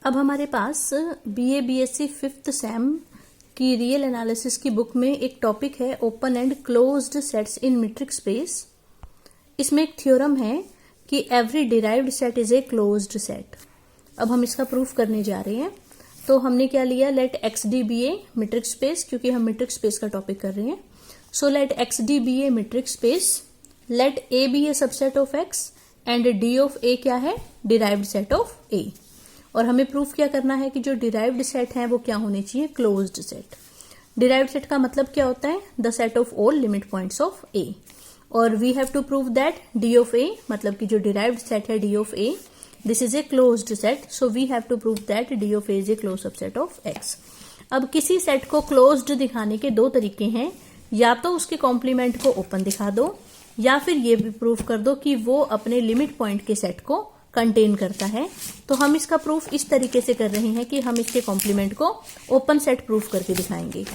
अब हमारे पास BA BSc fifth sem की रियल एनालिसिस की बुक में एक टॉपिक है open and closed sets in metric space. इसमें एक थ्योरम है कि every derived set is a closed set. अब हम इसका प्रूफ करने जा रहे हैं। तो हमने क्या लिया, let X D be a metric space, क्योंकि हम मीट्रिक स्पेस का टॉपिक कर रहे हैं। So let X D be a metric space, let A be a subset of X and D of A क्या है, डिराइव्ड सेट ऑफ ए। और हमें प्रूफ क्या करना है कि जो डिराइव्ड सेट है वो क्या होने चाहिए, क्लोज्ड सेट। डिराइव्ड सेट का मतलब क्या होता है, the set of all limit points of A. और we have to prove that D of A, मतलब कि जो डिराइव्ड सेट है D of A, this is a closed set. So we have to prove that D of A is a close subset of X. अब किसी set को closed दिखाने के दो तरीके हैं, या तो उसके कॉम्प्लीमेंट को ओपन दिखा दो, या फिर ये भी प्रूफ कर दो कि वो अपने लिमिट पॉइंट के सेट को कंटेन करता है। तो हम इसका प्रूफ इस तरीके से कर रहे हैं कि हम इसके कॉम्प्लीमेंट को ओपन सेट प्रूफ करके दिखाएंगे।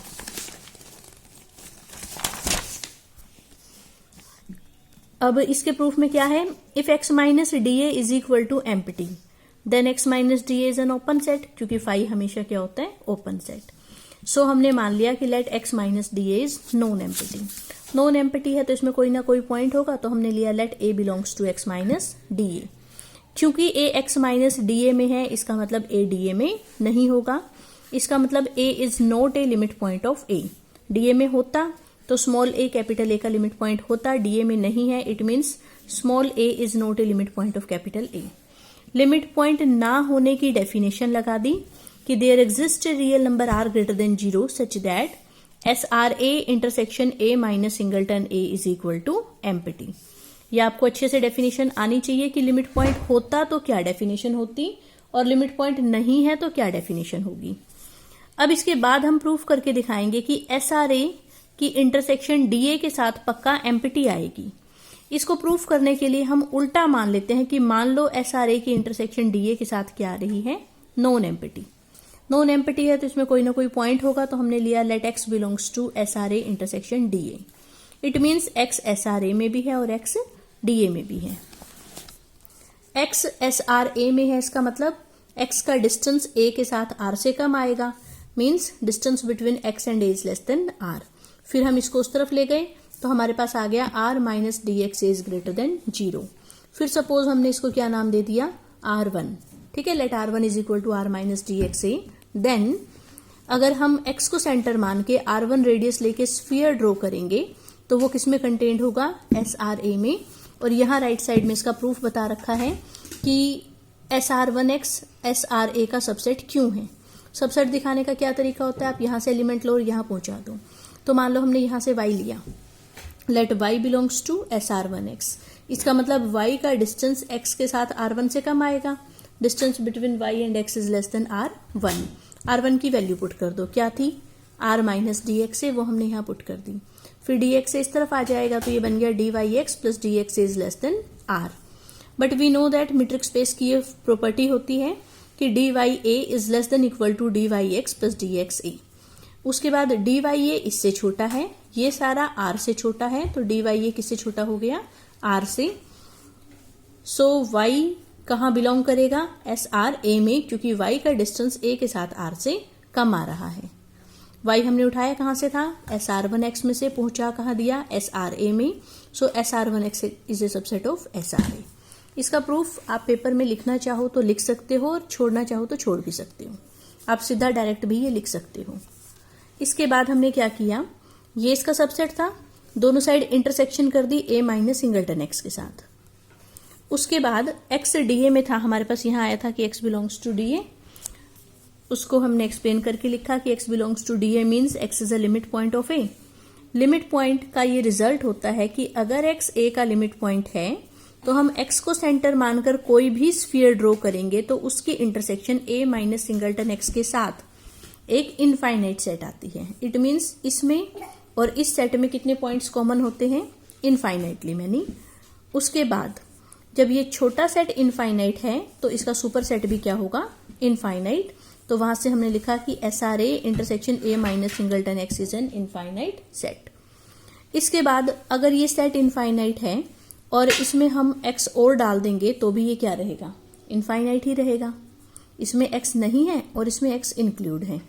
अब इसके प्रूफ में क्या है, if x minus D A is equal to empty then x minus D A is an open set, क्योंकि फाई हमेशा क्या होता है, ओपन सेट। सो हमने मान लिया कि let x minus D A is non empty. Non empty है तो इसमें कोई ना कोई पॉइंट होगा, तो हमने लिया let a belongs to x minus D A. क्योंकि a x minus D A में है, इसका मतलब a डी ए में नहीं होगा। इसका मतलब a is not a limit point of a। D A में होता तो स्मॉल a कैपिटल A का लिमिट पॉइंट होता, डी ए में नहीं है, it means small a is not a limit point of capital A। Limit point ना होने की डेफिनेशन लगा दी कि there exist real number R greater than 0 such that S R A intersection a minus singleton a is equal to empty. ये आपको अच्छे से डेफिनेशन आनी चाहिए कि लिमिट पॉइंट होता तो क्या डेफिनेशन होती, और लिमिट पॉइंट नहीं है तो क्या डेफिनेशन होगी। अब इसके बाद हम प्रूफ करके दिखाएंगे कि एस आर ए की इंटरसेक्शन डी ए के साथ पक्का एम्प्टी आएगी। इसको प्रूफ करने के लिए हम उल्टा मान लेते हैं कि मान लो एस आर ए की इंटरसेक्शन डी ए के साथ क्या आ रही है, नॉन एम्प्टी। नॉन एम्प्टी है तो इसमें कोई ना कोई पॉइंट होगा, तो हमने लिया let X belongs to S R A intersection D A. It means X S R A में भी है और एक्स डी ए में भी है। एक्स एस आर ए में है, इसका मतलब एक्स का डिस्टेंस ए के साथ आर से कम आएगा, means distance between X and A is less than R. फिर हम इसको उस तरफ ले गए तो हमारे पास आ गया R minus D X is greater than 0। फिर सपोज हमने इसको क्या नाम दे दिया, R1। ठीक है, let R1 is equal to R minus D X A. Then अगर हम x को सेंटर मान के R1 रेडियस लेके स्फीयर ड्रॉ करेंगे तो वो किस में कंटेंट होगा, SRA में। और यहाँ राइट साइड में इसका प्रूफ बता रखा है कि SR1x SRA का सबसेट क्यों है। सबसेट दिखाने का क्या तरीका होता है, आप यहाँ से एलिमेंट लो और यहाँ पहुंचा दो। तो मान लो हमने यहाँ से y लिया, late y belongs to SR1x। इसका मतलब y का डिस्टेंस x के साथ R1 से कम आएगा। Distance between y and x is less then R1। R1 की वैल्यू पुट कर दो, क्या थी, r माइनस डी एक्स है, वो हमने यहाँ पुट कर दी। फिर dx इस तरफ आ जाएगा तो ये बन गया dy(x) plus dx is less than r। But we know that metric space की ये प्रॉपर्टी होती है कि dya is less than equal to dy(x) plus dxa। उसके बाद dya इससे छोटा है, ये सारा r से छोटा है, तो dya किससे छोटा हो गया, r से। सो y कहाँ बिलोंग करेगा, SRA में, क्योंकि y का डिस्टेंस a के साथ r से कम आ रहा है। y हमने उठाया कहाँ से था, SR1x में से, पहुंचा कहाँ दिया, SRA में। सो SR1x is a subset of SRA। इसका प्रूफ आप पेपर में लिखना चाहो तो लिख सकते हो और छोड़ना चाहो तो छोड़ भी सकते हो। आप सीधा डायरेक्ट भी ये लिख सकते हो। इसके बाद हमने क्या किया, ये इसका सबसेट था, दोनों साइड इंटरसेक्शन कर दी a माइनस सिंगलटन x के साथ। उसके बाद x डी ए में था, हमारे पास यहाँ आया था कि x belongs to D A. उसको हमने एक्सप्लेन करके लिखा कि x belongs to D A means x is a limit point of A. Limit point का ये रिजल्ट होता है कि अगर x a का लिमिट पॉइंट है तो हम x को सेंटर मानकर कोई भी स्फीयर ड्रॉ करेंगे तो उसकी intersection a minus singleton x के साथ एक इनफाइनाइट सेट आती है। इट मीन्स इसमें और इस सेट में कितने पॉइंट्स कॉमन होते हैं, इनफाइनाइटली मैनी। उसके बाद जब ये छोटा सेट इनफाइनाइट है तो इसका सुपर सेट भी क्या होगा, इनफाइनाइट। तो वहां से हमने लिखा कि SRA intersection a minus singleton x is an infinite set. इसके बाद अगर ये सेट इनफाइनाइट है और इसमें हम x और डाल देंगे तो भी ये क्या रहेगा, इनफाइनाइट ही रहेगा। इसमें x नहीं है और इसमें x इंक्लूड है,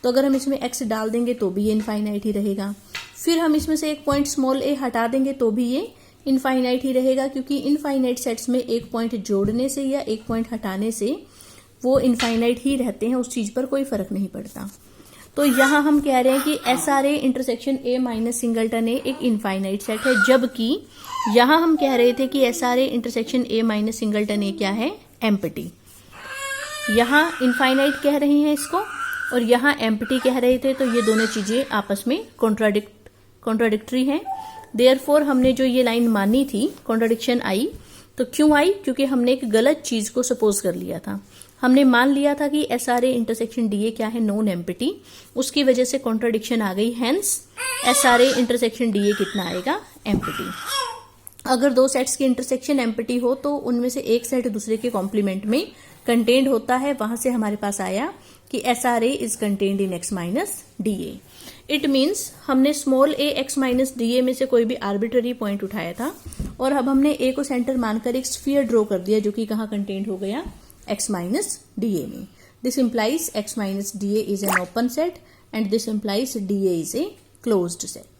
तो अगर हम इसमें x डाल देंगे तो भी ये इनफाइनाइट ही रहेगा। फिर हम इसमें से एक पॉइंट स्मॉल a हटा देंगे तो भी ये इनफाइनाइट ही रहेगा, क्योंकि इनफाइनाइट सेट्स में एक पॉइंट जोड़ने से या एक पॉइंट हटाने से वो इनफाइनाइट ही रहते हैं, उस चीज पर कोई फर्क नहीं पड़ता। तो यहां हम कह रहे हैं कि SRA intersection A minus singleton A एक इनफाइनाइट सेट है, जबकि यहां हम कह रहे थे कि SRA intersection A minus singleton A क्या है, एम्प्टी। यहां इनफाइनाइट कह रहे हैं इसको और यहां एम्प्टी कह रहे थे, तो ये दोनों चीजें आपस में कॉन्ट्राडिक्टरी हैं। देयरफॉर हमने जो ये लाइन मानी थी, कॉन्ट्राडिक्शन आई, तो क्यों आई? क्योंकि हमने एक गलत चीज को सपोज कर लिया था। हमने मान लिया था कि SRA इंटरसेक्शन DA क्या है, नॉन एम्प्टी, उसकी वजह से कॉन्ट्राडिक्शन आ गई, हेंस SRA इंटरसेक्शन DA कितना आएगा, एम्प्टी। अगर दो सेट्स की इंटरसेक्शन एम्प्टी हो तो उनमें से एक सेट दूसरे के कॉम्प्लीमेंट में कंटेन्ड होता है, वहां से हमारे पास आया कि SRA is contained in x minus DA। It means हमने small a x minus DA में से कोई भी आर्बिट्ररी पॉइंट उठाया था और अब हमने a को सेंटर मानकर एक स्फीयर ड्रॉ कर दिया जो कि कहाँ कंटेन्ड हो गया, x माइनस DA में। This implies x minus DA is an open set and this implies DA is a closed set।